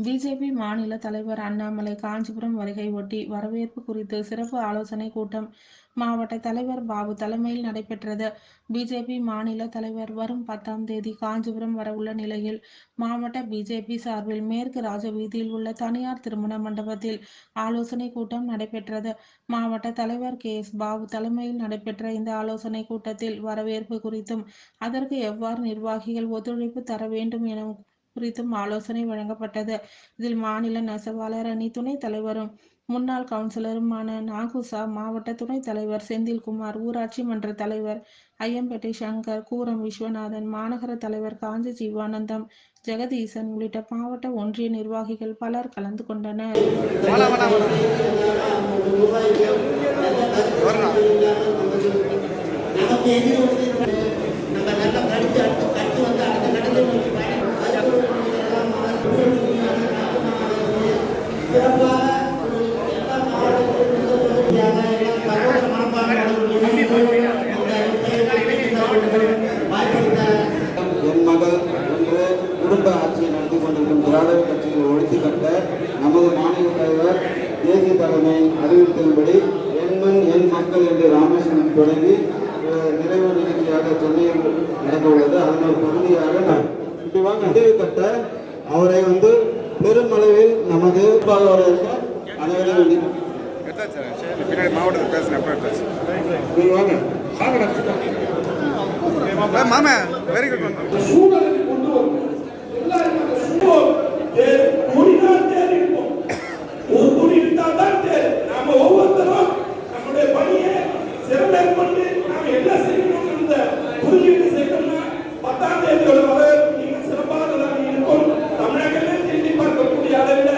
BJP மாநில தலைவர் அண்ணாமலை காஞ்சிபுரம் வருகை ஒட்டி வரவேற்பு குறித்து சிறப்பு ஆலோசனை கூட்டம் மாவட்ட தலைவர் பாபு தலைமையில் நடைபெற்றது. பிஜேபி மாநில தலைவர் வரும் 10ஆம் தேதி காஞ்சிபுரம் வரவுள்ள நிலையில் மாவட்ட பிஜேபி சார்பில் மேற்கு ராஜவீதியில் உள்ள தனியார் திருமண மண்டபத்தில் ஆலோசனை கூட்டம் நடைபெற்றது. மாவட்ட தலைவர் கே.எஸ். பாபு தலைமையில் நடைபெற்ற இந்த ஆலோசனை கூட்டத்தில் வரவேற்பு குறித்தும் அதற்கு எவ்வாறு நிர்வாகிகள் ஒத்துழைப்பு தர வேண்டும் என குறித்தும் ஆலோசனை வழங்கப்பட்டது. இதில் மாநில நெசவாளர் அணி துணைத் தலைவரும் முன்னாள் கவுன்சிலருமான நாகுசா, மாவட்ட துணைத் தலைவர் செந்தில்குமார், ஊராட்சி மன்ற தலைவர் ஐயம்பேட்டை சங்கர், கூரம் விஸ்வநாதன், மாநகர தலைவர் காஞ்சி ஜீவானந்தம், ஜெகதீசன் உள்ளிட்ட மாவட்ட ஒன்றிய நிர்வாகிகள் பலர் கலந்து கொண்டனர். என் மகள் என்று குடும்ப ஆட்சியை நடத்தி கொண்டிருக்கும் திராவிட கட்சிகளை ஒழித்து கட்ட நமது மாநில தலைவர் தேசிய தலைமை அறிவித்தபடி என் மண் என் மக்கள் என்று ராமேஸ்வரம் தொடங்கி நிறைவு நிகழ்ச்சியாக சென்னையில் நடக்க உள்ளது. அதன் ஒரு பகுதியாக முடிவு கட்ட அவரை பெருமளவில் நமது அனைவரும் மாவட்டத்தில் பேசுகிறேன். மாமா வெரி குட்.